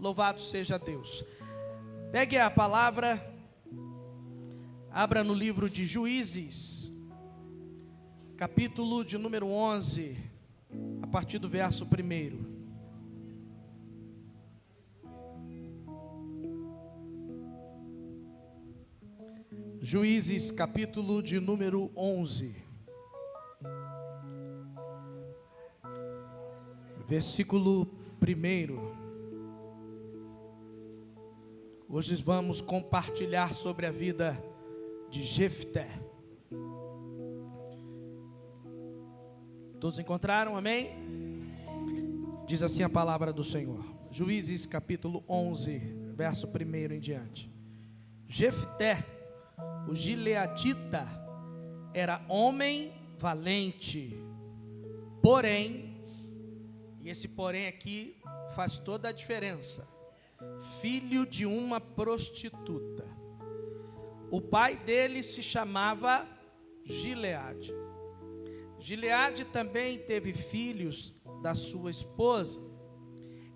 Louvado seja Deus. Pegue a palavra, abra no livro de Juízes, capítulo de número 11, a partir do verso 1. Juízes, capítulo de número 11, versículo 1. Hoje vamos compartilhar sobre a vida de Jefté. Todos encontraram? Amém? Diz assim a palavra do Senhor. Juízes capítulo 11, verso 1 em diante. Jefté, o gileadita, era homem valente, porém, e esse porém aqui faz toda a diferença, filho de uma prostituta. O pai dele se chamava Gileade. Gileade também teve filhos da sua esposa.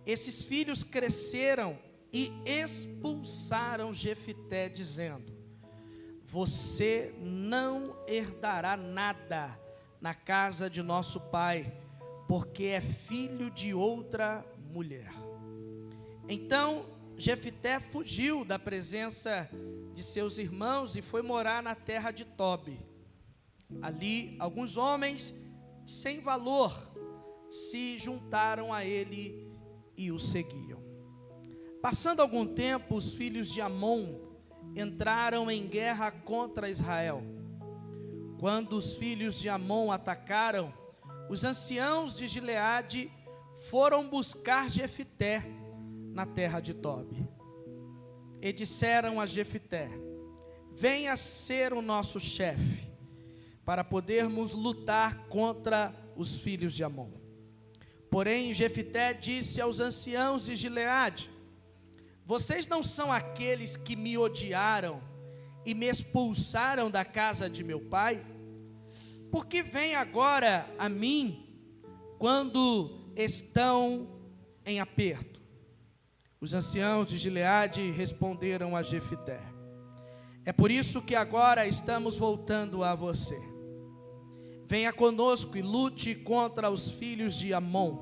Esses filhos cresceram e expulsaram Jefté, dizendo: você não herdará nada na casa de nosso pai, porque é filho de outra mulher. Então Jefté fugiu da presença de seus irmãos e foi morar na terra de Tobi. Ali alguns homens sem valor se juntaram a ele e o seguiam. Passando algum tempo, os filhos de Amon entraram em guerra contra Israel. Quando os filhos de Amon atacaram, os anciãos de Gileade foram buscar Jefté na terra de Tobi. E disseram a Jefté: venha ser o nosso chefe, para podermos lutar contra os filhos de Amon. Porém Jefté disse aos anciãos de Gileade: vocês não são aqueles que me odiaram e me expulsaram da casa de meu pai? Por que vêm agora a mim quando estão em aperto? Os anciãos de Gileade responderam a Jefté: é por isso que agora estamos voltando a você. Venha conosco e lute contra os filhos de Amon.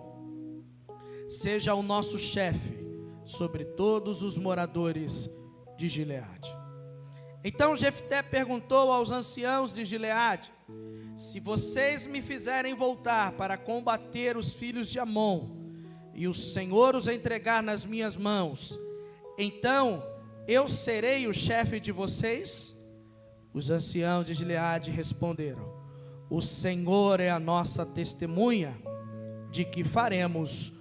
Seja o nosso chefe sobre todos os moradores de Gileade. Então Jefté perguntou aos anciãos de Gileade: se vocês me fizerem voltar para combater os filhos de Amon, e o Senhor os entregar nas minhas mãos, então eu serei o chefe de vocês? Os anciãos de Gileade responderam: o Senhor é a nossa testemunha de que faremos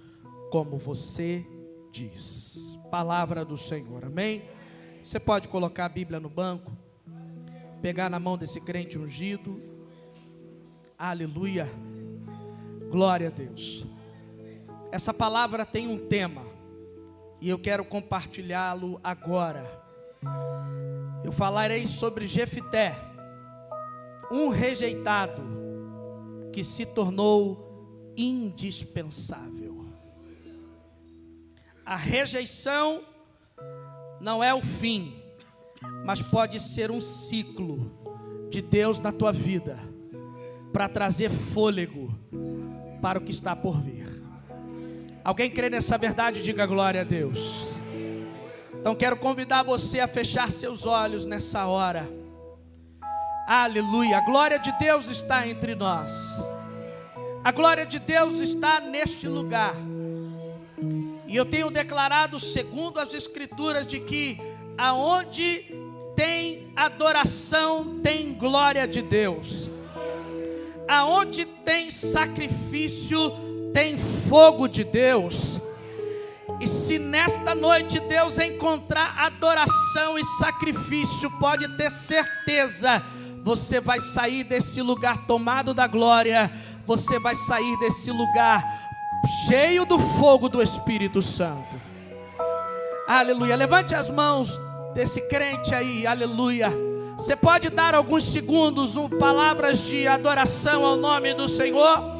como você diz. Palavra do Senhor, amém? Você pode colocar a Bíblia no banco, pegar na mão desse crente ungido. Aleluia, glória a Deus. Essa palavra tem um tema e eu quero compartilhá-lo agora. Eu falarei sobre Jefté, um rejeitado que se tornou indispensável. A rejeição não é o fim, mas pode ser um ciclo de Deus na tua vida, para trazer fôlego para o que está por vir. Alguém crê nessa verdade? Diga glória a Deus. Então quero convidar você a fechar seus olhos nessa hora. Aleluia, a glória de Deus está entre nós. A glória de Deus está neste lugar. E eu tenho declarado, segundo as Escrituras, de que aonde tem adoração, tem glória de Deus. Aonde tem sacrifício, tem fogo de Deus. E se nesta noite Deus encontrar adoração e sacrifício, pode ter certeza, você vai sair desse lugar tomado da glória. Você vai sair desse lugar cheio do fogo do Espírito Santo. Aleluia. Levante as mãos desse crente aí. Aleluia. Você pode dar alguns segundos, palavras de adoração ao nome do Senhor?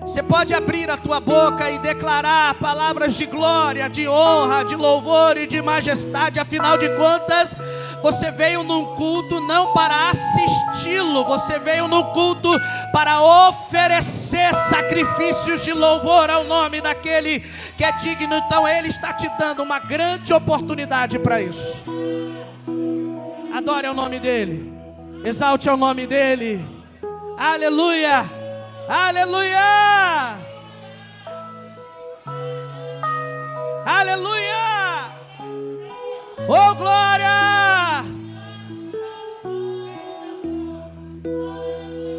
Você pode abrir a tua boca e declarar palavras de glória, de honra, de louvor e de majestade. Afinal de contas, você veio num culto não para assisti-lo, você veio num culto para oferecer sacrifícios de louvor ao nome daquele que é digno. Então Ele está te dando uma grande oportunidade para isso. Adore ao nome dEle, exalte ao nome dEle. Aleluia! Aleluia! Aleluia! Oh, glória!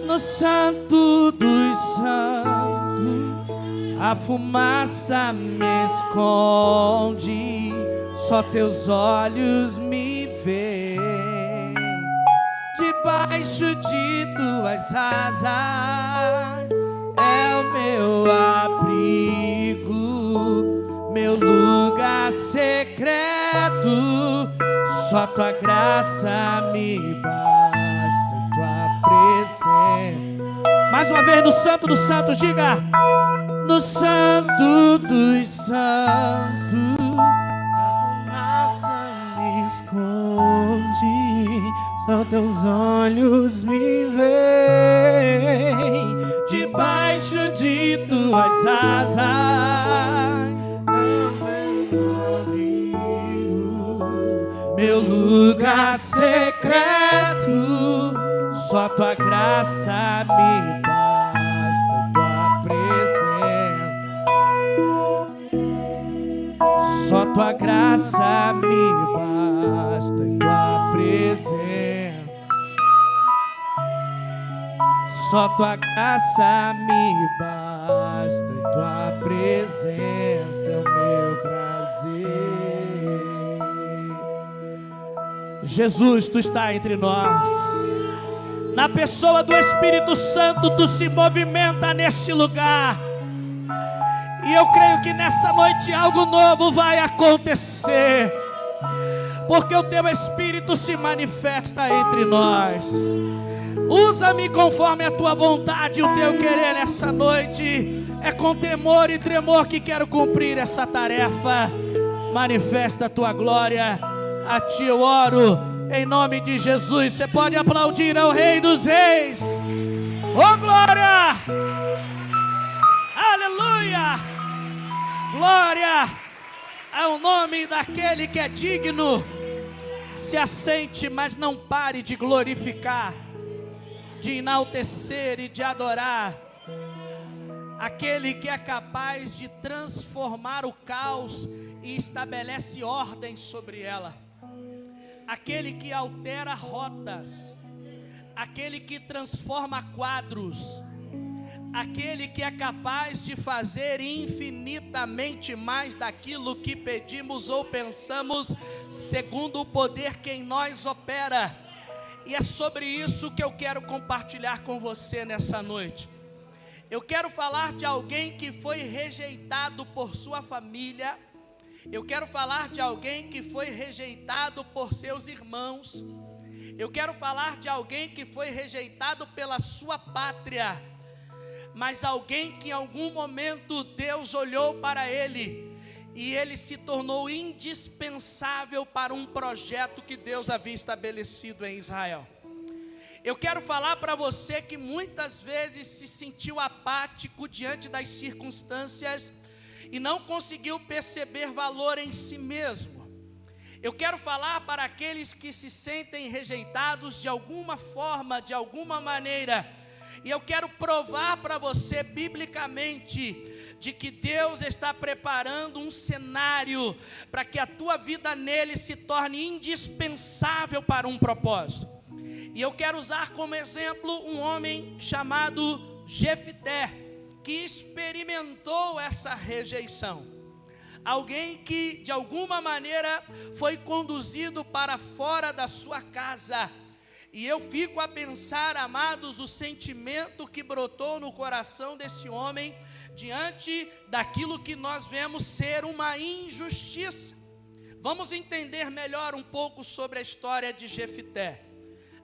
No Santo dos Santos, a fumaça me esconde, só teus olhos me veem. Debaixo de tuas asas é o meu abrigo, meu lugar secreto. Só tua graça me basta, tua presença. Mais uma vez no Santo dos Santos, diga: no Santo dos Santos, a fumaça me esconde, só teus olhos me veem. Debaixo de tuas asas é meu abrigo, meu lugar secreto. Só tua graça me basta, tua presença. Só tua graça me basta, tua presença. Só tua graça me basta, tua presença é o meu prazer. Jesus, tu está entre nós. Na pessoa do Espírito Santo, tu se movimenta neste lugar. E eu creio que nessa noite algo novo vai acontecer, porque o teu Espírito se manifesta entre nós. Usa-me conforme a tua vontade e o teu querer nessa noite. É com temor e tremor que quero cumprir essa tarefa. Manifesta a tua glória. A ti eu oro, em nome de Jesus. Você pode aplaudir ao Rei dos Reis. Oh, glória! Aleluia! Glória ao nome daquele que é digno. Se assente, mas não pare de glorificar, de enaltecer e de adorar aquele que é capaz de transformar o caos e estabelece ordem sobre ela, aquele que altera rotas, aquele que transforma quadros, aquele que é capaz de fazer infinitamente mais daquilo que pedimos ou pensamos, segundo o poder que em nós opera. E é sobre isso que eu quero compartilhar com você nessa noite. Eu quero falar de alguém que foi rejeitado por sua família. Eu quero falar de alguém que foi rejeitado por seus irmãos. Eu quero falar de alguém que foi rejeitado pela sua pátria, mas alguém que em algum momento Deus olhou para ele e ele se tornou indispensável para um projeto que Deus havia estabelecido em Israel. Eu quero falar para você que muitas vezes se sentiu apático diante das circunstâncias e não conseguiu perceber valor em si mesmo. Eu quero falar para aqueles que se sentem rejeitados de alguma forma, de alguma maneira. E eu quero provar para você biblicamente de que Deus está preparando um cenário para que a tua vida nele se torne indispensável para um propósito. E eu quero usar como exemplo um homem chamado Jefté, que experimentou essa rejeição. Alguém que de alguma maneira foi conduzido para fora da sua casa. E eu fico a pensar, amados, o sentimento que brotou no coração desse homem diante daquilo que nós vemos ser uma injustiça. Vamos entender melhor um pouco sobre a história de Jefté.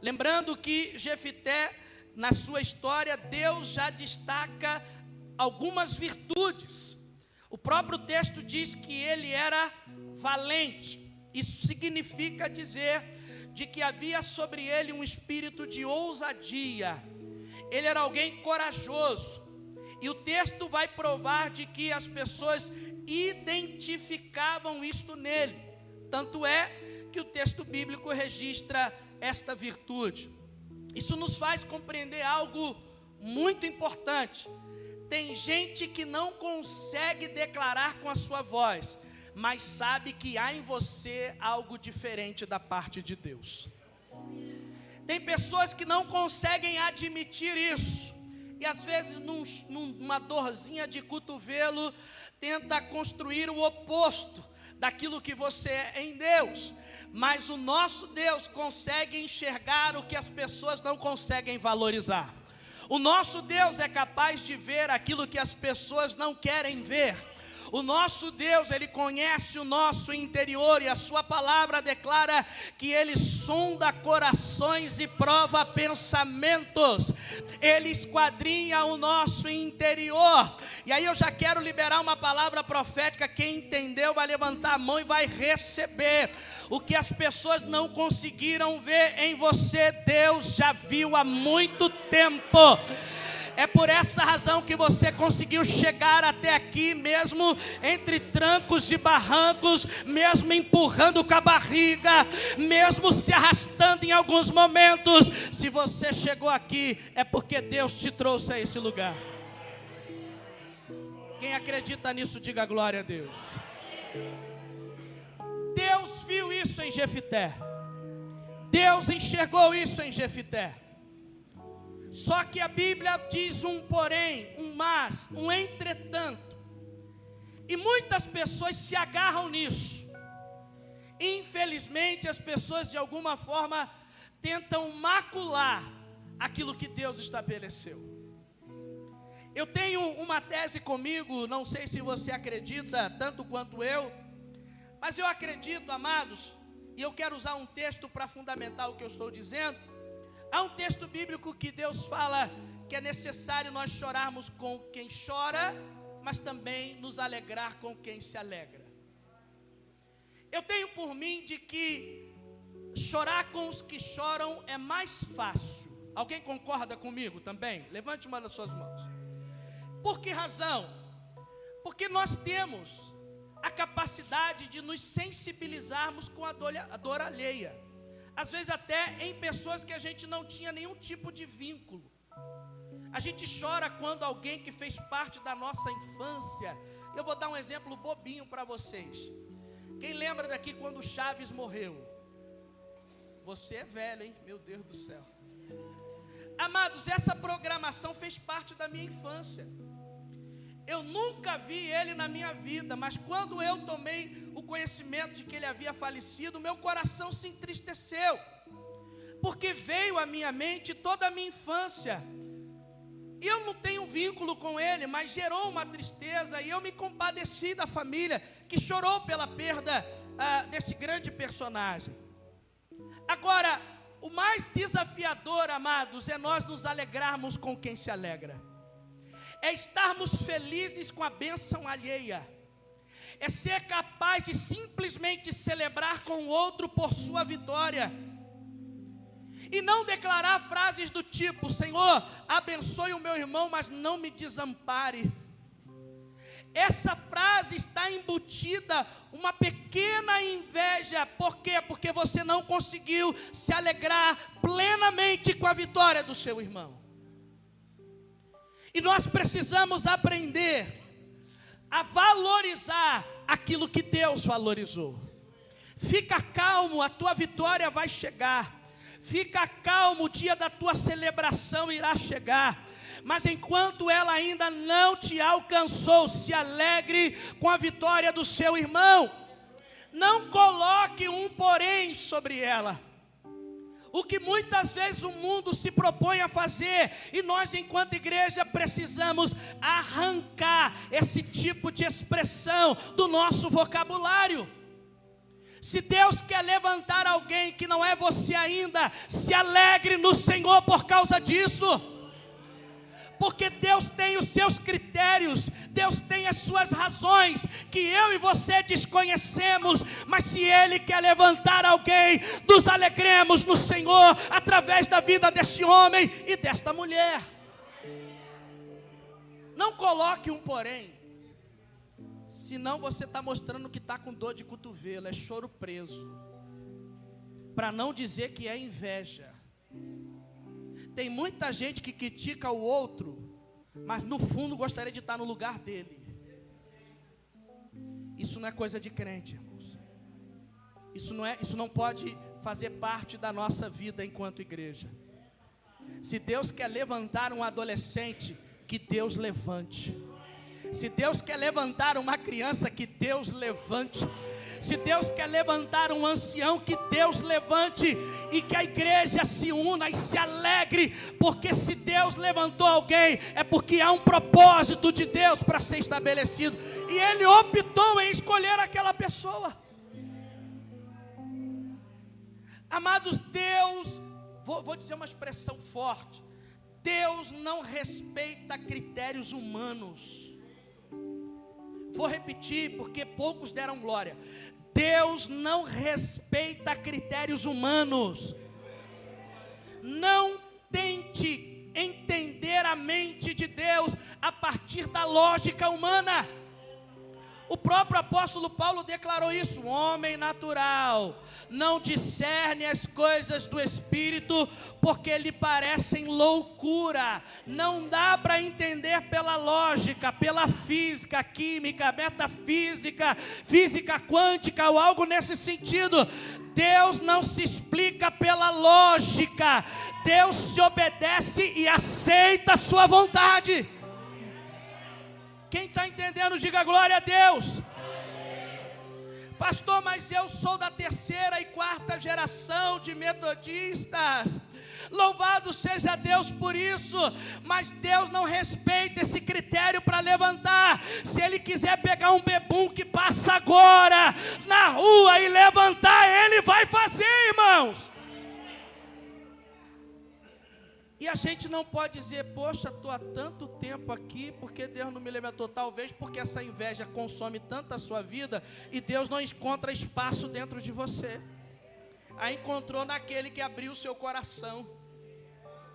Lembrando que Jefté, na sua história, Deus já destaca algumas virtudes. O próprio texto diz que ele era valente. Isso significa dizer de que havia sobre ele um espírito de ousadia. Ele era alguém corajoso. E o texto vai provar de que as pessoas identificavam isto nele. Tanto é que o texto bíblico registra esta virtude. Isso nos faz compreender algo muito importante. Tem gente que não consegue declarar com a sua voz, mas sabe que há em você algo diferente da parte de Deus. Tem pessoas que não conseguem admitir isso, e às vezes numa dorzinha de cotovelo tenta construir o oposto daquilo que você é em Deus. Mas o nosso Deus consegue enxergar o que as pessoas não conseguem valorizar. O nosso Deus é capaz de ver aquilo que as pessoas não querem ver. O nosso Deus, Ele conhece o nosso interior, e a sua palavra declara que Ele sonda corações e prova pensamentos. Ele esquadrinha o nosso interior. E aí eu já quero liberar uma palavra profética. Quem entendeu vai levantar a mão e vai receber. O que as pessoas não conseguiram ver em você, Deus já viu há muito tempo. É por essa razão que você conseguiu chegar até aqui, mesmo entre trancos e barrancos, mesmo empurrando com a barriga, mesmo se arrastando em alguns momentos. Se você chegou aqui, é porque Deus te trouxe a esse lugar. Quem acredita nisso, diga glória a Deus. Deus viu isso em Jefité. Deus enxergou isso em Jefité. Só que a Bíblia diz um porém, um mas, um entretanto. E muitas pessoas se agarram nisso. Infelizmente, as pessoas de alguma forma tentam macular aquilo que Deus estabeleceu. Eu tenho uma tese comigo, não sei se você acredita tanto quanto eu, mas eu acredito, amados, e eu quero usar um texto para fundamentar o que eu estou dizendo. Há um texto bíblico que Deus fala que é necessário nós chorarmos com quem chora, mas também nos alegrar com quem se alegra. Eu tenho por mim de que chorar com os que choram é mais fácil. Alguém concorda comigo também? Levante uma das suas mãos. Por que razão? Porque nós temos a capacidade de nos sensibilizarmos com a dor alheia. Às vezes até em pessoas que a gente não tinha nenhum tipo de vínculo. A gente chora quando alguém que fez parte da nossa infância. Eu vou dar um exemplo bobinho para vocês. Quem lembra daqui quando Chaves morreu? Você é velho, hein? Meu Deus do céu. Amados, essa programação fez parte da minha infância. Eu nunca vi ele na minha vida, mas quando eu tomei o conhecimento de que ele havia falecido, meu coração se entristeceu, porque veio à minha mente toda a minha infância. E eu não tenho vínculo com ele, mas gerou uma tristeza, e eu me compadeci da família que chorou pela perda desse grande personagem. Agora, o mais desafiador, amados, é nós nos alegrarmos com quem se alegra. É estarmos felizes com a bênção alheia. É ser capaz de simplesmente celebrar com o outro por sua vitória. E não declarar frases do tipo: Senhor, abençoe o meu irmão, mas não me desampare. Essa frase está embutida uma pequena inveja. Por quê? Porque você não conseguiu se alegrar plenamente com a vitória do seu irmão. E nós precisamos aprender a valorizar aquilo que Deus valorizou. Fica calmo, a tua vitória vai chegar. Fica calmo, o dia da tua celebração irá chegar. Mas enquanto ela ainda não te alcançou, se alegre com a vitória do seu irmão. Não coloque um porém sobre ela. O que muitas vezes o mundo se propõe a fazer, e nós enquanto igreja precisamos arrancar esse tipo de expressão do nosso vocabulário. Se Deus quer levantar alguém que não é você ainda, se alegre no Senhor por causa disso. Porque Deus tem os seus critérios, Deus tem as suas razões, que eu e você desconhecemos. Mas se Ele quer levantar alguém, nos alegremos no Senhor, através da vida deste homem e desta mulher. Não coloque um porém, senão você está mostrando que está com dor de cotovelo, é choro preso, para não dizer que é inveja. Tem muita gente que critica o outro, mas no fundo gostaria de estar no lugar dele. Isso não é coisa de crente, irmãos. Isso não pode fazer parte da nossa vida enquanto igreja. Se Deus quer levantar um adolescente, que Deus levante. Se Deus quer levantar uma criança, que Deus levante. Se Deus quer levantar um ancião, que Deus levante. E que a igreja se una e se alegre. Porque se Deus levantou alguém, é porque há um propósito de Deus para ser estabelecido. E Ele optou em escolher aquela pessoa. Amados, Deus, vou dizer uma expressão forte. Deus não respeita critérios humanos. Vou repetir porque poucos deram glória. Deus não respeita critérios humanos. Não tente entender a mente de Deus a partir da lógica humana. O próprio apóstolo Paulo declarou isso: o homem natural não discerne as coisas do Espírito, porque lhe parecem loucura. Não dá para entender pela lógica, pela física, química, metafísica, física quântica ou algo nesse sentido. Deus não se explica pela lógica. Deus se obedece e aceita a sua vontade. Quem está entendendo, diga glória a Deus. Pastor, mas eu sou da terceira e quarta geração de metodistas. Louvado seja Deus por isso. Mas Deus não respeita esse critério para levantar. Se Ele quiser pegar um bebum que passa agora na rua e levantar, Ele vai fazer, irmãos. E a gente não pode dizer: poxa, estou há tanto tempo aqui, porque Deus não me levantou. Talvez porque essa inveja consome tanto a sua vida, e Deus não encontra espaço dentro de você. A encontrou naquele que abriu o seu coração.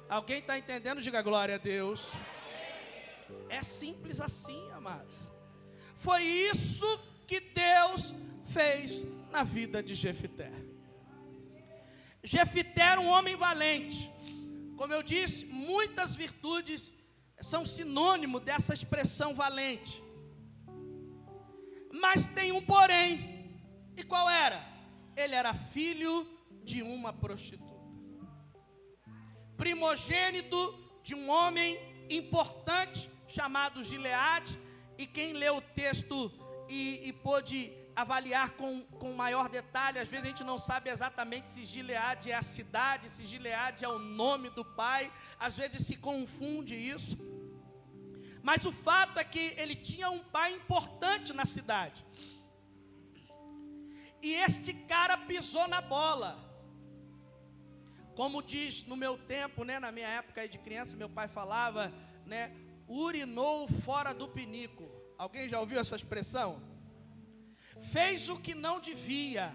Alguém está entendendo? Diga glória a Deus. É simples assim, amados. Foi isso que Deus fez na vida de Jefité. Jefité era um homem valente. Como eu disse, muitas virtudes são sinônimo dessa expressão valente. Mas tem um porém. E qual era? Ele era filho de uma prostituta. Primogênito de um homem importante chamado Gileade. E quem leu o texto e pôde avaliar com maior detalhe, às vezes a gente não sabe exatamente se Gileade é a cidade, se Gileade é o nome do pai, às vezes se confunde isso. Mas o fato é que ele tinha um pai importante na cidade. E este cara pisou na bola. Como diz no meu tempo, né, na minha época de criança, meu pai falava, né, urinou fora do pinico. Alguém já ouviu essa expressão? Fez o que não devia,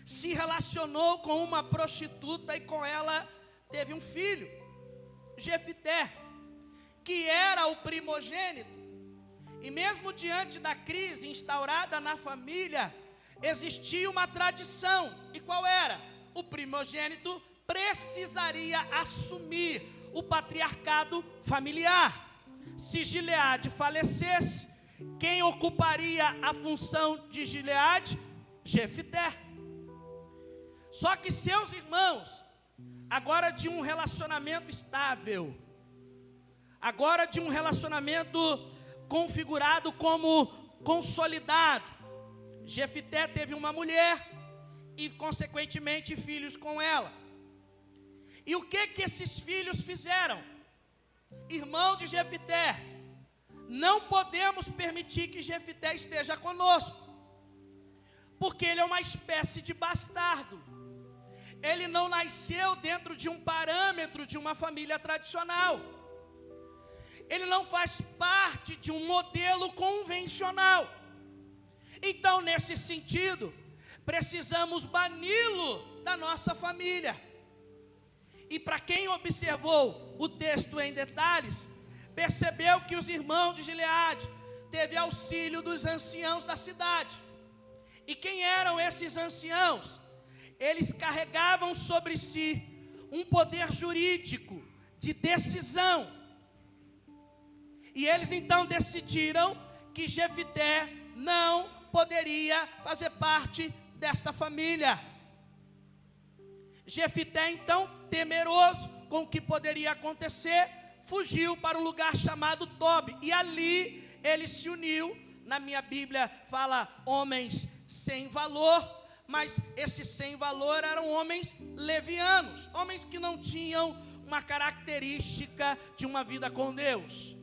se relacionou com uma prostituta e com ela teve um filho, Jefité, que era o primogênito. E mesmo diante da crise instaurada na família, existia uma tradição. E qual era? O primogênito precisaria assumir o patriarcado familiar. Se Gileade falecesse, quem ocuparia a função de Gileade? Jefité. Só que seus irmãos, agora de um relacionamento estável, agora de um relacionamento configurado como consolidado, Jefité teve uma mulher e consequentemente filhos com ela. E o que esses filhos fizeram? Irmão de Jefité, não podemos permitir que Jefité esteja conosco, porque ele é uma espécie de bastardo. Ele não nasceu dentro de um parâmetro de uma família tradicional. ele não faz parte de um modelo convencional. Então, nesse sentido, precisamos bani-lo da nossa família. E para quem observou o texto em detalhes, percebeu que os irmãos de Gileade teve auxílio dos anciãos da cidade. E quem eram esses anciãos? Eles carregavam sobre si um poder jurídico de decisão. E eles então decidiram que Jefité não poderia fazer parte desta família. Jefité então, temeroso com o que poderia acontecer, fugiu para um lugar chamado Tobi. E ali ele se uniu. Na minha Bíblia fala homens sem valor, mas esses sem valor eram homens levianos, homens que não tinham uma característica de uma vida com Deus.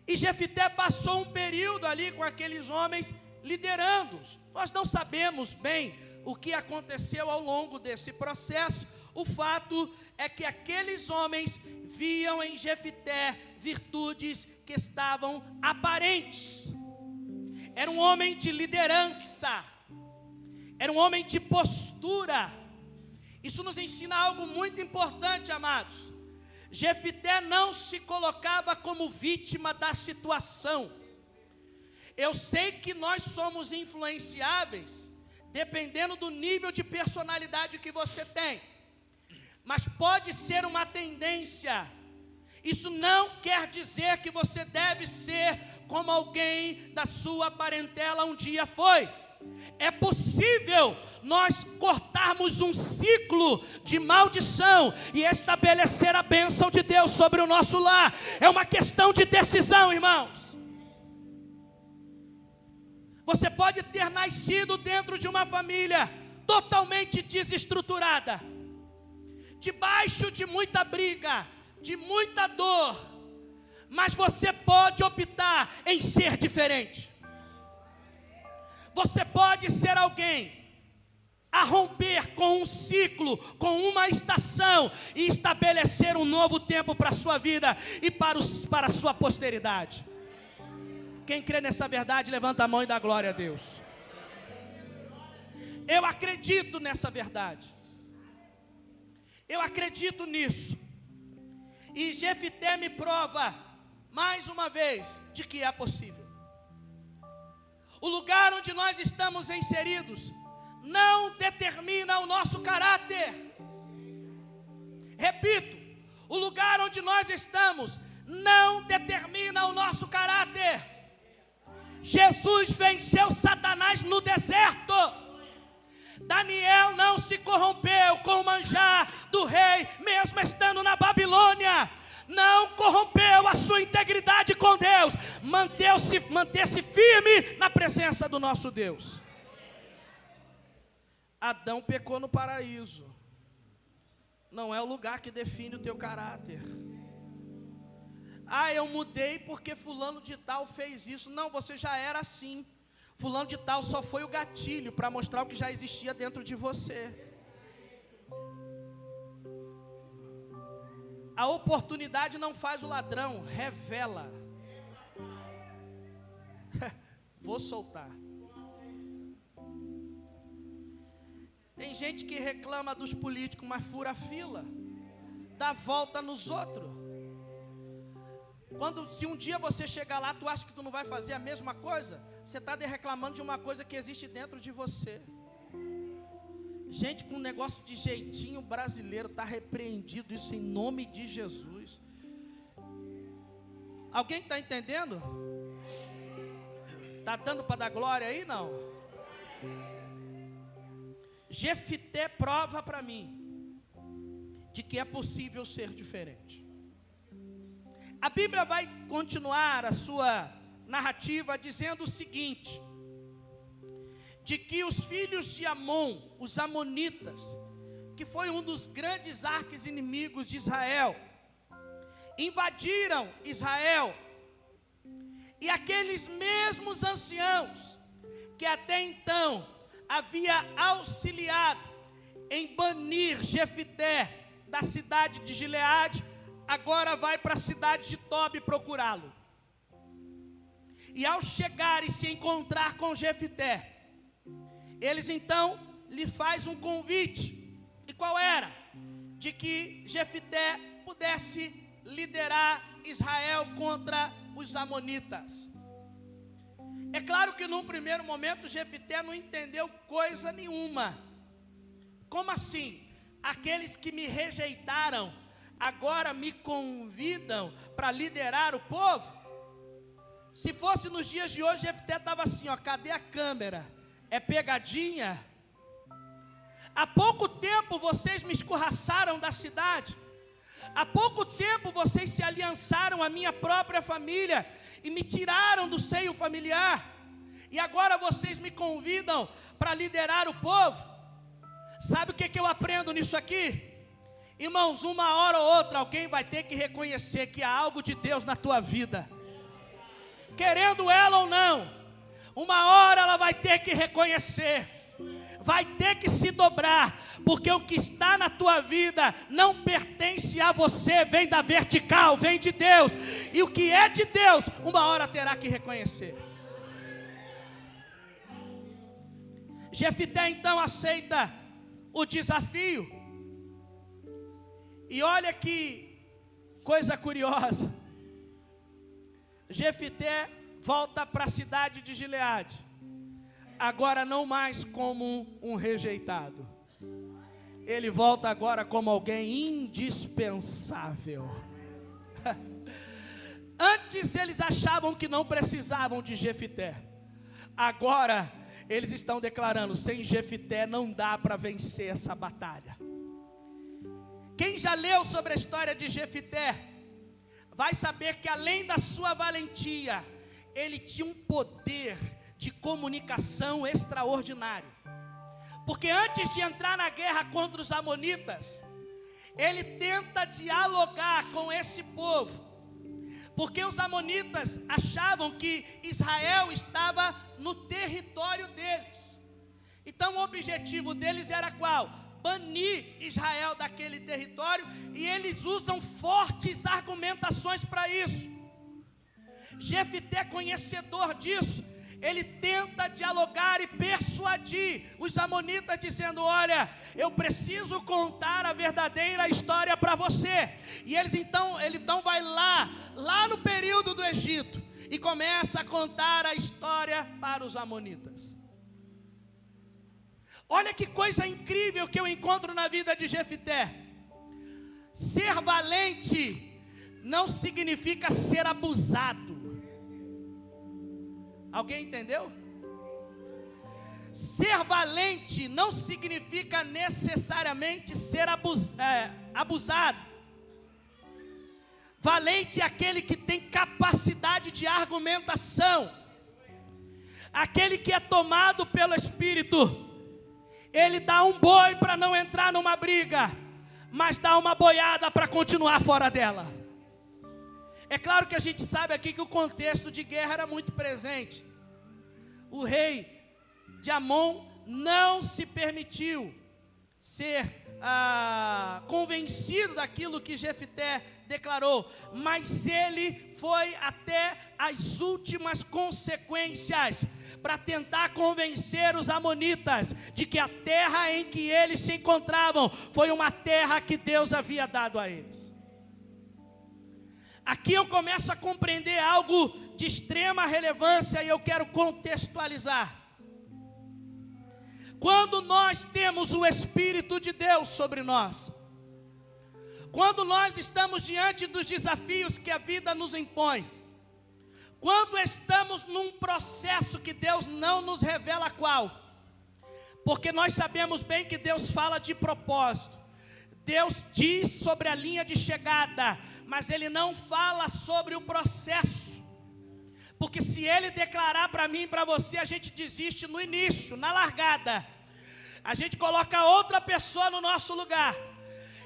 E Jefité passou um período ali com aqueles homens liderando-os. Nós não sabemos bem o que aconteceu ao longo desse processo. O fato é que aqueles homens viam em Jefité virtudes que estavam aparentes. Era um homem de liderança, era um homem de postura. Isso nos ensina algo muito importante, amados. Jefité não se colocava como vítima da situação. Eu sei que nós somos influenciáveis, dependendo do nível de personalidade que você tem. Mas pode ser uma tendência. Isso não quer dizer que você deve ser como alguém da sua parentela um dia foi. É possível nós cortarmos um ciclo de maldição e estabelecer a bênção de Deus sobre o nosso lar. É uma questão de decisão, irmãos. Você pode ter nascido dentro de uma família totalmente desestruturada, debaixo de muita briga, de muita dor, mas você pode optar em ser diferente. Você pode ser alguém a romper com um ciclo, com uma estação e estabelecer um novo tempo para a sua vida e para a sua posteridade. Quem crê nessa verdade, levanta a mão e dá glória a Deus. Eu acredito nessa verdade. Eu acredito nisso. E Jefité me prova, mais uma vez, de que é possível. O lugar onde nós estamos inseridos não determina o nosso caráter. Repito, o lugar onde nós estamos não determina o nosso caráter. Jesus venceu Satanás no deserto. Daniel não se corrompeu com o manjar do rei, mesmo estando na Babilônia. Não corrompeu a sua integridade com Deus. Manter-se firme na presença do nosso Deus. Adão pecou no paraíso. Não é o lugar que define o teu caráter. Ah, eu mudei porque fulano de tal fez isso. Não, você já era assim. Fulano de tal só foi o gatilho para mostrar o que já existia dentro de você. A oportunidade não faz o ladrão, revela. Vou soltar. Tem gente que reclama dos políticos, mas fura a fila, dá volta nos outros. Se um dia você chegar lá, tu acha que tu não vai fazer a mesma coisa? Você está reclamando de uma coisa que existe dentro de você. Gente com um negócio de jeitinho brasileiro, está repreendido isso em nome de Jesus. Alguém está entendendo? Está dando para dar glória aí? Não. Jefité prova para mim de que é possível ser diferente. A Bíblia vai continuar a sua narrativa dizendo o seguinte: de que os filhos de Amon, os amonitas, que foi um dos grandes arqui-inimigos de Israel, invadiram Israel, e aqueles mesmos anciãos que até então havia auxiliado em banir Jefité da cidade de Gileade, agora vai para a cidade de Tobi procurá-lo. E ao chegar e se encontrar com Jefté, eles então lhe faz um convite. E qual era? De que Jefté pudesse liderar Israel contra os amonitas. É claro que num primeiro momento Jefté não entendeu coisa nenhuma. Como assim? Aqueles que me rejeitaram agora me convidam para liderar o povo? Se fosse nos dias de hoje, Jefté estava assim, ó, cadê a câmera? É pegadinha? Há pouco tempo vocês me escorraçaram da cidade. Há pouco tempo vocês se aliançaram à minha própria família e me tiraram do seio familiar. E agora vocês me convidam para liderar o povo. Sabe o que eu aprendo nisso aqui? Irmãos, uma hora ou outra alguém vai ter que reconhecer que há algo de Deus na tua vida. Querendo ela ou não, uma hora ela vai ter que reconhecer. Vai ter que se dobrar, porque o que está na tua vida não pertence a você, vem da vertical, vem de Deus. E o que é de Deus, uma hora terá que reconhecer. Jefté então aceita o desafio. E olha que coisa curiosa. Jefté volta para a cidade de Gileade. Agora não mais como um rejeitado. Ele volta agora como alguém indispensável. Antes eles achavam que não precisavam de Jefté. Agora eles estão declarando, sem Jefté não dá para vencer essa batalha. Quem já leu sobre a história de Jefté, vai saber que além da sua valentia, ele tinha um poder de comunicação extraordinário. Porque antes de entrar na guerra contra os amonitas, ele tenta dialogar com esse povo. Porque os amonitas achavam que Israel estava no território deles. Então o objetivo deles era qual? Banir Israel daquele território. E eles usam fortes argumentações para isso. Jefté, conhecedor disso, ele tenta dialogar e persuadir os amonitas, dizendo, olha, eu preciso contar a verdadeira história para você. E ele então vai lá no período do Egito, e começa a contar a história para os amonitas. Olha que coisa incrível que eu encontro na vida de Jefté. Ser valente não significa ser abusado. Alguém entendeu? Ser valente não significa necessariamente ser abusado. Valente é aquele que tem capacidade de argumentação. Aquele que é tomado pelo Espírito. Ele dá um boi para não entrar numa briga, mas dá uma boiada para continuar fora dela. É claro que a gente sabe aqui que o contexto de guerra era muito presente. O rei de Amon não se permitiu ser convencido daquilo que Jefté declarou, mas ele foi até as últimas consequências para tentar convencer os amonitas de que a terra em que eles se encontravam foi uma terra que Deus havia dado a eles. Aqui eu começo a compreender algo de extrema relevância e eu quero contextualizar. Quando nós temos o Espírito de Deus sobre nós, quando nós estamos diante dos desafios que a vida nos impõe, quando estamos num processo que Deus não nos revela qual, porque nós sabemos bem que Deus fala de propósito, Deus diz sobre a linha de chegada, mas Ele não fala sobre o processo, porque se Ele declarar para mim e para você, a gente desiste no início, na largada, a gente coloca outra pessoa no nosso lugar.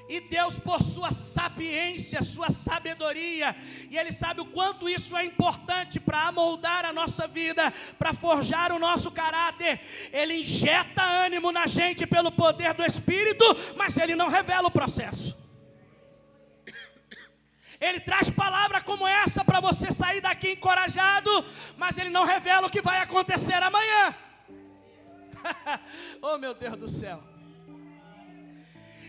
E Deus, por sua sapiência, sua sabedoria, e Ele sabe o quanto isso é importante para amoldar a nossa vida, para forjar o nosso caráter. Ele injeta ânimo na gente pelo poder do Espírito, mas Ele não revela o processo. Ele traz palavra como essa para você sair daqui encorajado, mas Ele não revela o que vai acontecer amanhã. Oh, meu Deus do céu.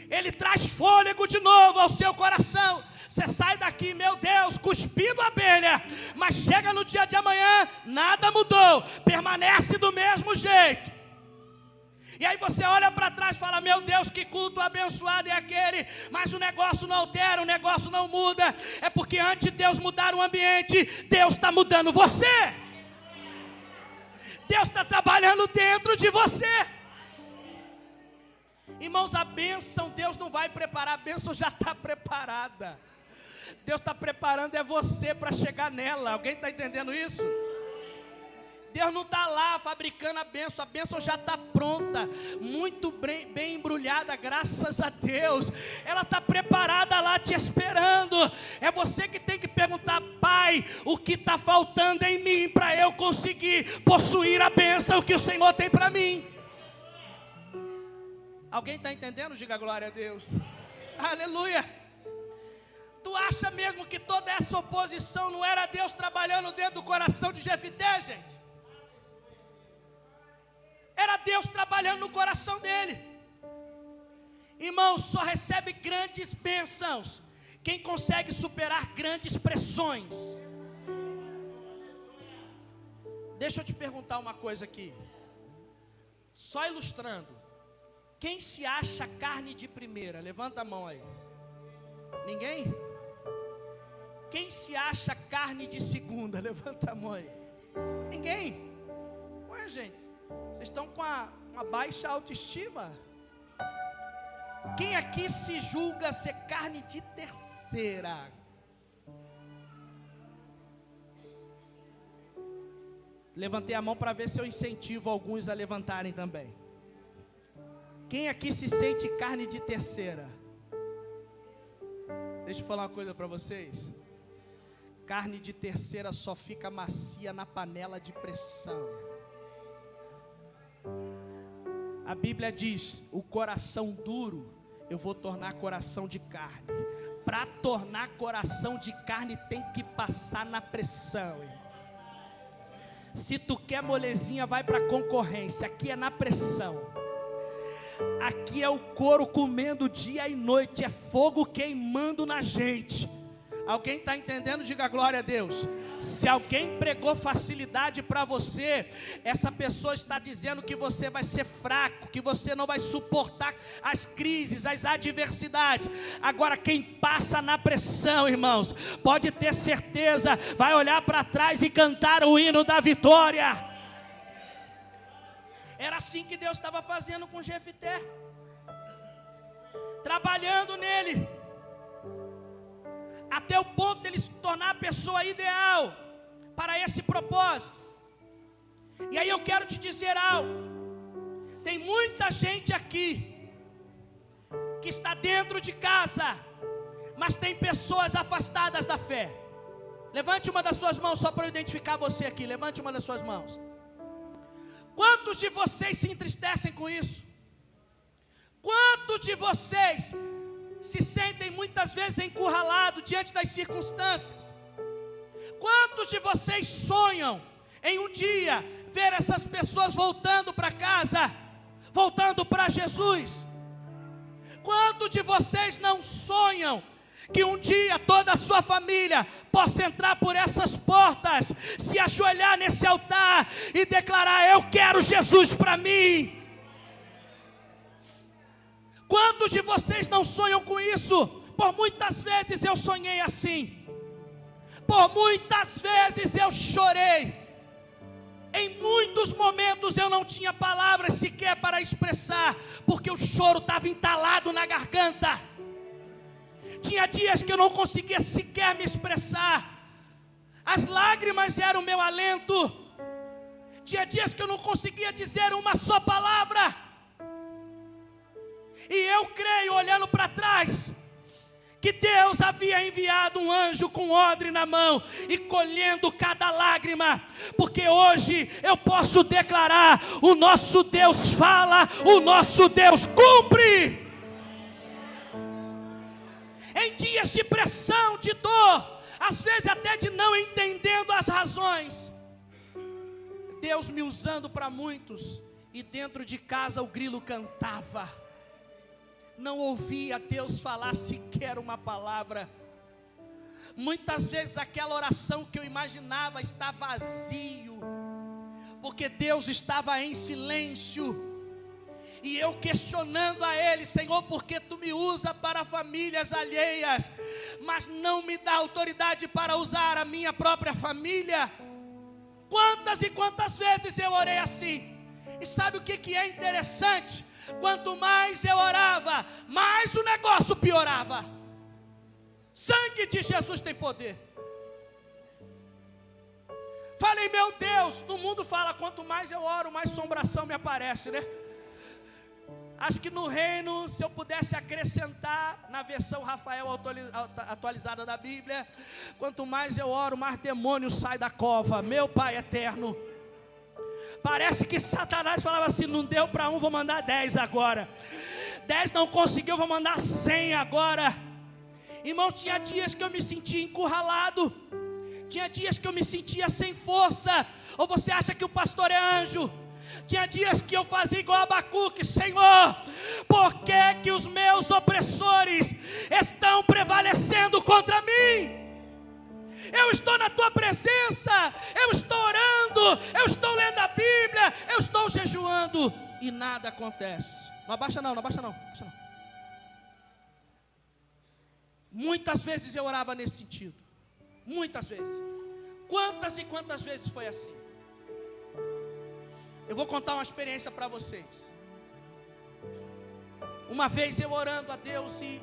Ele traz fôlego de novo ao seu coração. Você sai daqui, meu Deus, cuspindo abelha, mas chega no dia de amanhã, nada mudou, permanece do mesmo jeito. E aí você olha para trás e fala, meu Deus, que culto abençoado é aquele, mas o negócio não altera, o negócio não muda. É porque antes de Deus mudar o ambiente, Deus está mudando você. Deus está trabalhando dentro de você. Irmãos, a bênção, Deus não vai preparar, a bênção já está preparada. Deus está preparando é você para chegar nela. Alguém está entendendo isso? Deus não está lá fabricando a bênção já está pronta, muito bem embrulhada, graças a Deus. Ela está preparada lá te esperando. É você que tem que perguntar, Pai, o que está faltando em mim para eu conseguir possuir a bênção que o Senhor tem para mim? Alguém está entendendo? Diga glória a Deus. Aleluia. Tu acha mesmo que toda essa oposição não era Deus trabalhando dentro do coração de Jefité, gente? Era Deus trabalhando no coração dele. Irmãos, só recebe grandes bênçãos quem consegue superar grandes pressões. Deixa eu te perguntar uma coisa aqui, só ilustrando. Quem se acha carne de primeira? Levanta a mão aí. Ninguém? Quem se acha carne de segunda? Levanta a mão aí. Ninguém? Ué, gente, vocês estão com uma baixa autoestima. Quem aqui se julga ser carne de terceira? Levantei a mão para ver se eu incentivo alguns a levantarem também. Quem aqui se sente carne de terceira? Deixa eu falar uma coisa para vocês. Carne de terceira só fica macia na panela de pressão. A Bíblia diz, o coração duro eu vou tornar coração de carne. Para tornar coração de carne tem que passar na pressão, irmão. Se tu quer molezinha, vai para a concorrência. Aqui é na pressão. Aqui é o couro comendo dia e noite, é fogo queimando na gente. Alguém está entendendo? Diga glória a Deus. Se alguém pregou facilidade para você, essa pessoa está dizendo que você vai ser fraco, que você não vai suportar as crises, as adversidades. Agora quem passa na pressão, irmãos, pode ter certeza, vai olhar para trás e cantar o hino da vitória. Era assim que Deus estava fazendo com Jefité, trabalhando nele, até o ponto de ele se tornar a pessoa ideal para esse propósito. E aí eu quero te dizer algo. Tem muita gente aqui que está dentro de casa, mas tem pessoas afastadas da fé. Levante uma das suas mãos só para eu identificar você aqui. Levante uma das suas mãos. Quantos de vocês se entristecem com isso? Quantos de vocês se sentem muitas vezes encurralados diante das circunstâncias? Quantos de vocês sonham em um dia ver essas pessoas voltando para casa, voltando para Jesus? Quantos de vocês não sonham que um dia toda a sua família possa entrar por essas portas, se ajoelhar nesse altar e declarar: eu quero Jesus para mim? Quantos de vocês não sonham com isso? Por muitas vezes eu sonhei assim. Por muitas vezes eu chorei. Em muitos momentos eu não tinha palavras sequer para expressar, porque o choro estava entalado na garganta. Tinha dias que eu não conseguia sequer me expressar. As lágrimas eram o meu alento. Tinha dias que eu não conseguia dizer uma só palavra. E eu creio, olhando para trás, que Deus havia enviado um anjo com odre na mão e colhendo cada lágrima, porque hoje eu posso declarar: o nosso Deus fala, o nosso Deus cumpre. Em dias dias de pressão, de dor, às vezes até de não entendendo as razões. Deus me usando para muitos, e dentro de casa o grilo cantava. Não ouvia Deus falar sequer uma palavra. Muitas vezes aquela oração que eu imaginava está vazio, porque Deus estava em silêncio. E eu questionando a Ele: Senhor, por que Tu me usa para famílias alheias, mas não me dá autoridade para usar a minha própria família? Quantas e quantas vezes eu orei assim? E sabe o que é interessante? Quanto mais eu orava, mais o negócio piorava. Sangue de Jesus tem poder. Falei, meu Deus, no mundo fala, quanto mais eu oro, mais assombração me aparece, né? Acho que no reino, se eu pudesse acrescentar, na versão Rafael atualizada da Bíblia, quanto mais eu oro, mais demônio sai da cova. Meu Pai eterno. Parece que Satanás falava assim: não deu para um, vou mandar 10 agora. 10 não conseguiu, vou mandar 100 agora. Irmão, tinha dias que eu me sentia encurralado. Tinha dias que eu me sentia sem força. Ou você acha que o pastor é anjo? Tinha dias que eu fazia igual Abacuque: Senhor, por que que os meus opressores estão prevalecendo contra mim? Eu estou na Tua presença, eu estou orando, eu estou lendo a Bíblia, eu estou jejuando, e nada acontece. Não abaixa não, não abaixa não, abaixa não. Muitas vezes eu orava nesse sentido. Muitas vezes. Quantas e quantas vezes foi assim? Eu vou contar uma experiência para vocês. Uma vez eu orando a Deus, e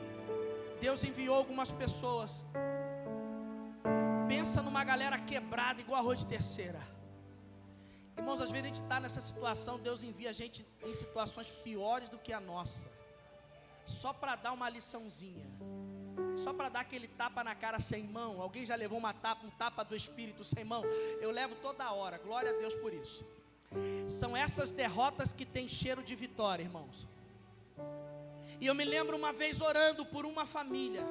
Deus enviou algumas pessoas. Pensa numa galera quebrada igual arroz de terceira. Irmãos, às vezes a gente está nessa situação, Deus envia a gente em situações piores do que a nossa, só para dar uma liçãozinha, só para dar aquele tapa na cara sem mão. Alguém já levou um tapa do Espírito sem mão? Eu levo toda hora, glória a Deus por isso. São essas derrotas que tem cheiro de vitória, irmãos. E eu me lembro uma vez orando por uma família,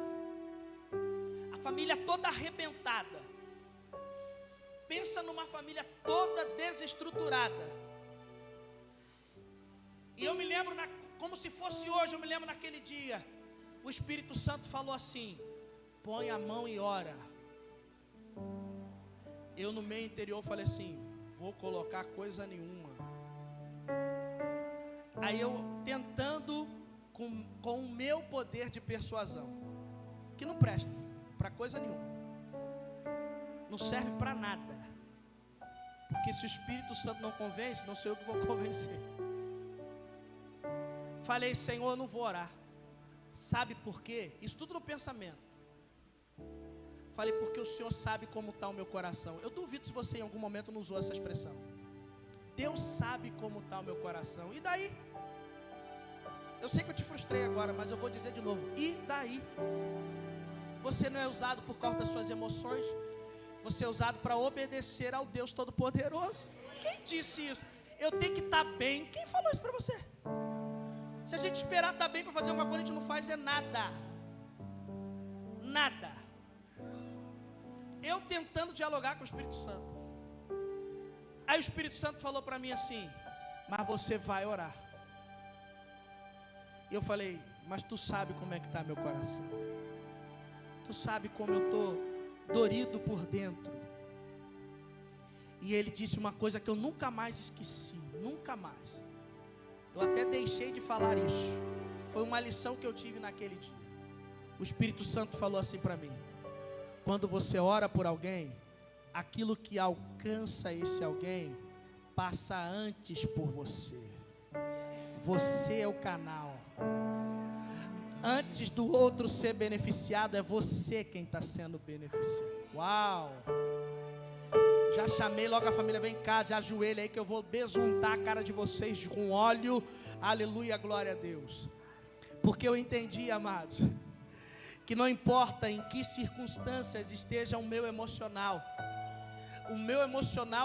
a família toda arrebentada. Pensa numa família toda desestruturada. E eu me lembro, como se fosse hoje, eu me lembro naquele dia, o Espírito Santo falou assim: põe a mão e ora. Eu no meu interior falei assim: vou colocar coisa nenhuma. Aí eu tentando com o meu poder de persuasão, que não presta para coisa nenhuma, não serve para nada, porque se o Espírito Santo não convence, não sou eu que vou convencer. Falei: Senhor, eu não vou orar. Sabe por quê? Isso tudo no pensamento. Falei: porque o Senhor sabe como está o meu coração. Eu duvido se você em algum momento não usou essa expressão. Deus sabe como está o meu coração. E daí? Eu sei que eu te frustrei agora, mas eu vou dizer de novo: e daí? Você não é usado por causa das suas emoções. Você é usado para obedecer ao Deus Todo-Poderoso. Quem disse isso? Eu tenho que estar bem. Quem falou isso para você? Se a gente esperar estar bem para fazer uma coisa, a gente não faz é nada. Nada. Eu tentando dialogar com o Espírito Santo. Aí o Espírito Santo falou para mim assim: mas você vai orar. E eu falei: mas tu sabe como é que está meu coração. Tu sabe como eu estou dorido por dentro. E ele disse uma coisa que eu nunca mais esqueci. Nunca mais. Eu até deixei de falar isso. Foi uma lição que eu tive naquele dia. O Espírito Santo falou assim para mim: quando você ora por alguém, aquilo que alcança esse alguém passa antes por você. Você é o canal. Antes do outro ser beneficiado, é você quem está sendo beneficiado. Uau! Já chamei logo a família: vem cá, já ajoelha aí que eu vou besuntar a cara de vocês com óleo. Aleluia, glória a Deus. Porque eu entendi, amados, que não importa em que circunstâncias esteja o meu emocional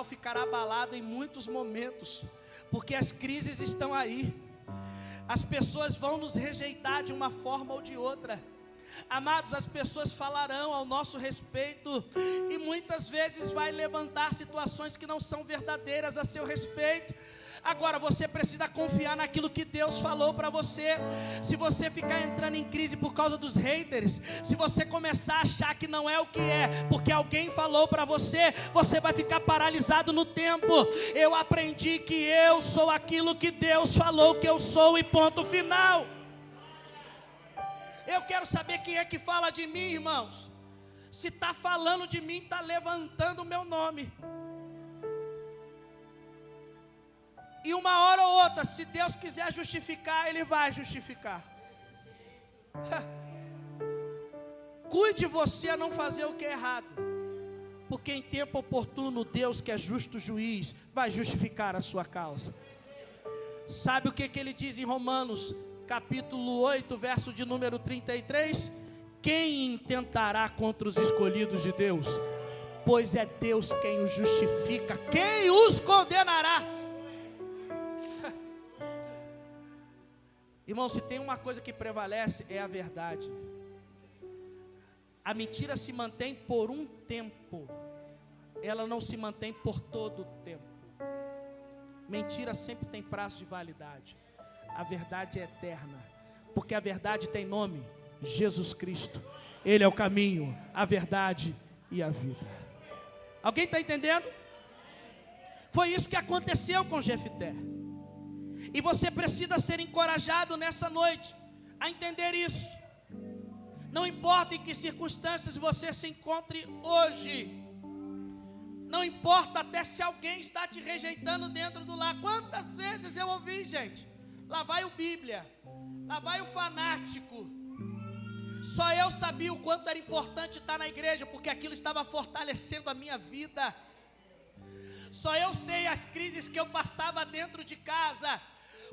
ficará abalado em muitos momentos, porque as crises estão aí. As pessoas vão nos rejeitar de uma forma ou de outra. Amados, as pessoas falarão ao nosso respeito e muitas vezes vai levantar situações que não são verdadeiras a seu respeito. Agora você precisa confiar naquilo que Deus falou para você. Se você ficar entrando em crise por causa dos haters, se você começar a achar que não é o que é, porque alguém falou para você, você vai ficar paralisado no tempo. Eu aprendi que eu sou aquilo que Deus falou que eu sou e ponto final. Eu quero saber quem é que fala de mim, irmãos. Se está falando de mim, está levantando o meu nome. E uma hora ou outra, se Deus quiser justificar, Ele vai justificar. Cuide você a não fazer o que é errado, porque em tempo oportuno, Deus, que é justo juiz, vai justificar a sua causa. Sabe o que Ele diz em Romanos, capítulo 8, verso de número 33? Quem intentará contra os escolhidos de Deus? Pois é Deus quem os justifica. Quem os condenará? Irmão, se tem uma coisa que prevalece, é a verdade. A mentira se mantém por um tempo, ela não se mantém por todo o tempo. Mentira sempre tem prazo de validade. A verdade é eterna, porque a verdade tem nome, Jesus Cristo. Ele é o caminho, a verdade e a vida. Alguém está entendendo? Foi isso que aconteceu com Jefté. E você precisa ser encorajado nessa noite a entender isso. Não importa em que circunstâncias você se encontre hoje. Não importa até se alguém está te rejeitando dentro do lar. Quantas vezes eu ouvi, gente? Lá vai o Bíblia, lá vai o fanático. Só eu sabia o quanto era importante estar na igreja, porque aquilo estava fortalecendo a minha vida. Só eu sei as crises que eu passava dentro de casa.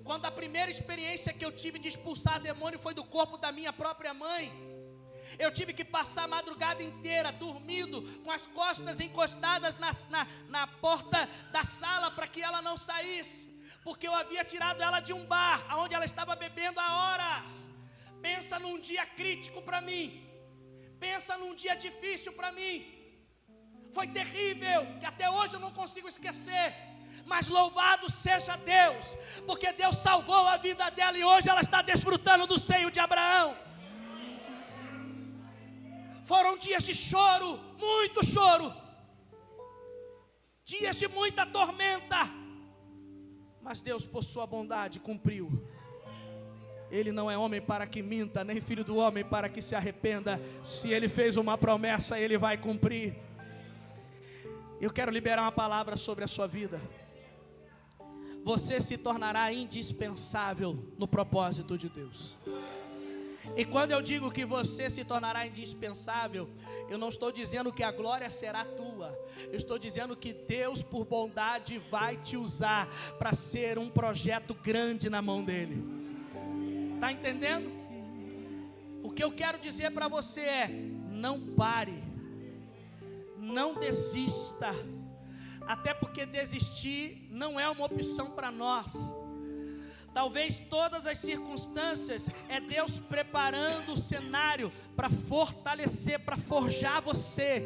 Quando a primeira experiência que eu tive de expulsar demônio foi do corpo da minha própria mãe. Eu tive que passar a madrugada inteira dormindo, com as costas encostadas na porta da sala para que ela não saísse, porque eu havia tirado ela de um bar, onde ela estava bebendo há horas. Pensa num dia crítico para mim, pensa num dia difícil para mim. Foi terrível, que até hoje eu não consigo esquecer. Mas louvado seja Deus, porque Deus salvou a vida dela e hoje ela está desfrutando do seio de Abraão. Foram dias de choro, muito choro, dias de muita tormenta, mas Deus, por sua bondade, cumpriu. Ele não é homem para que minta, nem filho do homem para que se arrependa. Se Ele fez uma promessa, Ele vai cumprir. Eu quero liberar uma palavra sobre a sua vida. Você se tornará indispensável no propósito de Deus. E quando eu digo que você se tornará indispensável, eu não estou dizendo que a glória será tua. Eu estou dizendo que Deus, por bondade, vai te usar para ser um projeto grande na mão dEle. Está entendendo? O que eu quero dizer para você é: não pare, não desista. Até porque desistir não é uma opção para nós. Talvez todas as circunstâncias é Deus preparando o cenário para fortalecer, para forjar você.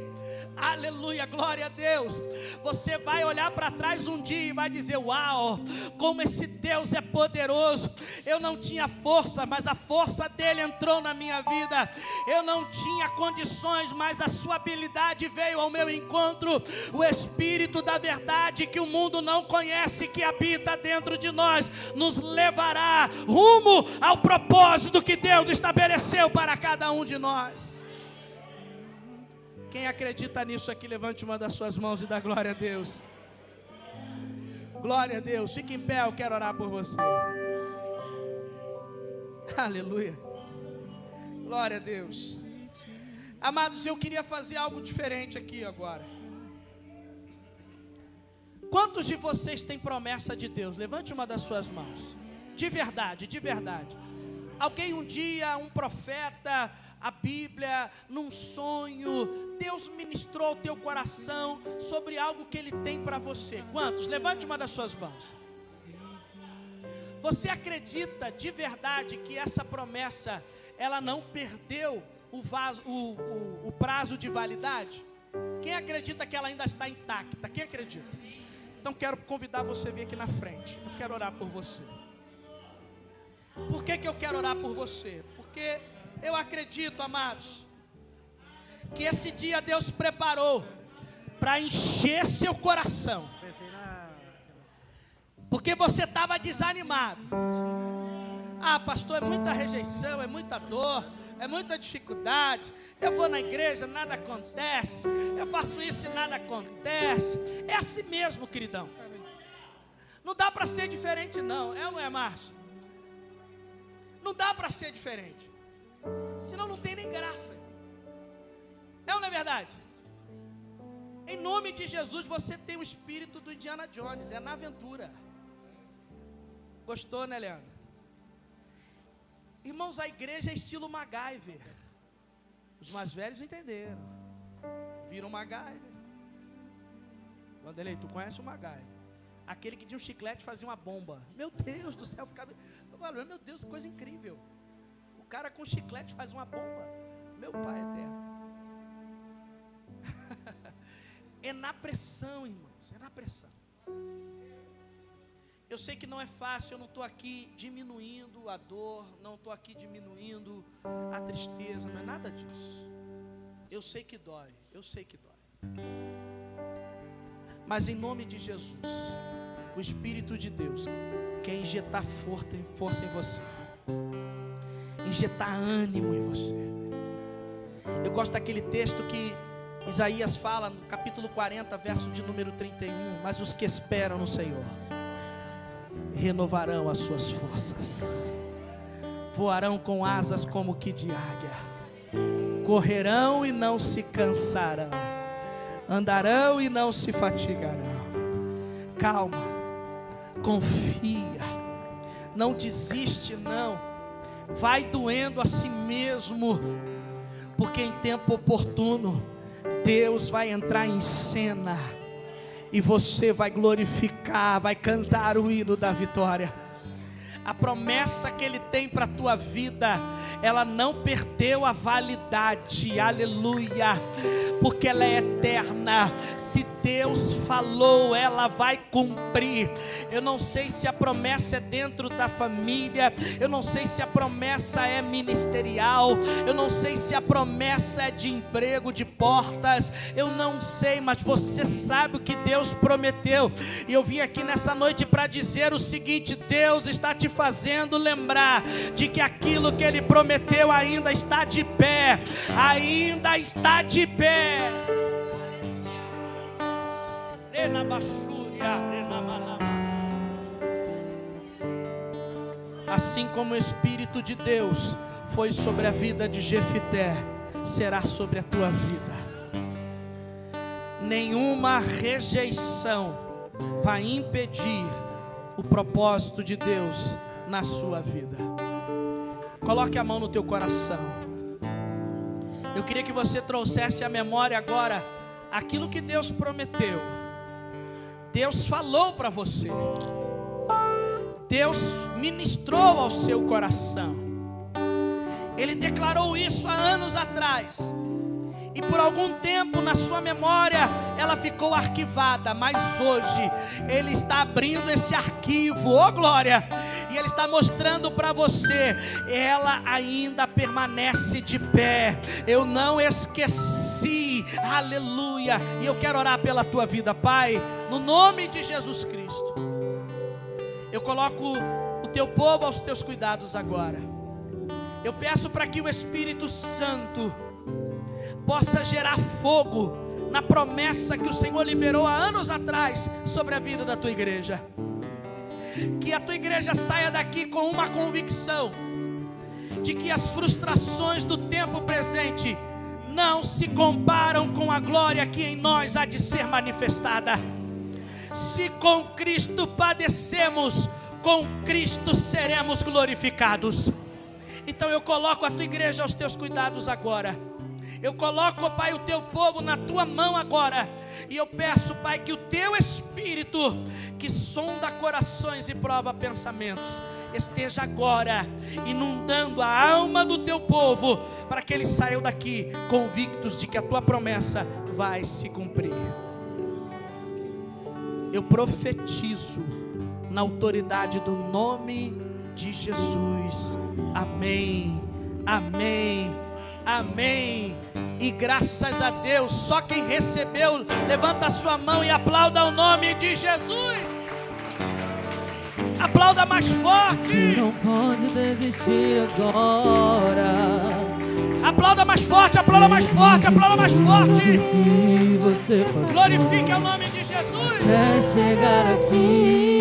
Aleluia, glória a Deus. Você vai olhar para trás um dia e vai dizer: uau, como esse Deus é poderoso. Eu não tinha força, mas a força dele entrou na minha vida. Eu não tinha condições, mas a sua habilidade veio ao meu encontro. O Espírito da verdade que o mundo não conhece, que habita dentro de nós, nos levará rumo ao propósito que Deus estabeleceu para cada um de nós. Quem acredita nisso aqui, levante uma das suas mãos e dá glória a Deus. Glória a Deus. Fique em pé, eu quero orar por você. Aleluia. Glória a Deus. Amados, eu queria fazer algo diferente aqui agora. Quantos de vocês têm promessa de Deus? Levante uma das suas mãos. De verdade, de verdade. Alguém um dia, um profeta, a Bíblia, num sonho, Deus ministrou ao teu coração sobre algo que Ele tem para você. Quantos? Levante uma das suas mãos. Você acredita de verdade que essa promessa, ela não perdeu o prazo de validade? Quem acredita que ela ainda está intacta? Quem acredita? Então quero convidar você a vir aqui na frente. Eu quero orar por você. Por que eu quero orar por você? Porque eu acredito, amados, que esse dia Deus preparou para encher seu coração. Porque você estava desanimado. Ah, pastor, é muita rejeição, é muita dor, é muita dificuldade. Eu vou na igreja, nada acontece. Eu faço isso e nada acontece. É assim mesmo, queridão. Não dá para ser diferente não. É ou não é, Márcio? Não dá para ser diferente. Senão não tem nem graça. É ou não é verdade? Em nome de Jesus, você tem o espírito do Indiana Jones. É na aventura. Gostou, né, Leandro? Irmãos, a igreja é estilo MacGyver. Os mais velhos entenderam. Viram MacGyver. Vanderlei, tu conhece o MacGyver? Aquele que tinha um chiclete e fazia uma bomba. Meu Deus do céu, ficava... Meu Deus, que coisa incrível. O cara com chiclete faz uma bomba. Meu Pai eterno. É na pressão, irmãos. É na pressão. Eu sei que não é fácil, eu não estou aqui diminuindo a dor, não estou aqui diminuindo a tristeza, não é nada disso. Eu sei que dói, eu sei que dói. Mas em nome de Jesus, o Espírito de Deus quer injetar força em você, injetar ânimo em você. Eu gosto daquele texto que Isaías fala no capítulo 40, verso de número 31, mas os que esperam no Senhor renovarão as suas forças, voarão com asas como que de águia, correrão e não se cansarão, andarão e não se fatigarão. Calma, confia, não desiste não, vai doendo a si mesmo, porque em tempo oportuno Deus vai entrar em cena e você vai glorificar, vai cantar o hino da vitória. A promessa que Ele tem para a tua vida, ela não perdeu a validade, aleluia, porque ela é eterna. Se Deus falou, ela vai cumprir. Eu não sei se a promessa é dentro da família, eu não sei se a promessa é ministerial, eu não sei se a promessa é de emprego, de portas, eu não sei, mas você sabe o que Deus prometeu. E eu vim aqui nessa noite para dizer o seguinte: Deus está te fazendo lembrar de que aquilo que Ele prometeu ainda está de pé, ainda está de pé. Assim como o Espírito de Deus foi sobre a vida de Jefité, será sobre a tua vida. Nenhuma rejeição vai impedir o propósito de Deus na sua vida. Coloque a mão no teu coração. Eu queria que você trouxesse à memória agora aquilo que Deus prometeu. Deus falou para você. Deus ministrou ao seu coração. Ele declarou isso há anos atrás. E por algum tempo na sua memória ela ficou arquivada. Mas hoje Ele está abrindo esse arquivo. Oh glória! E Ele está mostrando para você, ela ainda permanece de pé. Eu não esqueci, aleluia. E eu quero orar pela tua vida, Pai, no nome de Jesus Cristo. Eu coloco o teu povo aos teus cuidados agora. Eu peço para que o Espírito Santo possa gerar fogo na promessa que o Senhor liberou há anos atrás sobre a vida da tua igreja. Que a tua igreja saia daqui com uma convicção de que as frustrações do tempo presente não se comparam com a glória que em nós há de ser manifestada. Se com Cristo padecemos, com Cristo seremos glorificados. Então eu coloco a tua igreja aos teus cuidados agora. Eu coloco, Pai, o teu povo na tua mão agora. E eu peço, Pai, que o teu Espírito, que sonda corações e prova pensamentos, esteja agora inundando a alma do teu povo, para que eles saiam daqui convictos de que a tua promessa vai se cumprir. Eu profetizo na autoridade do nome de Jesus. Amém, amém, amém. E graças a Deus, só quem recebeu, levanta a sua mão e aplauda o nome de Jesus. Aplauda mais forte. Você não pode desistir agora. Aplauda mais forte, aplauda mais forte, aplauda mais forte. Glorifique o nome de Jesus. Quer chegar aqui.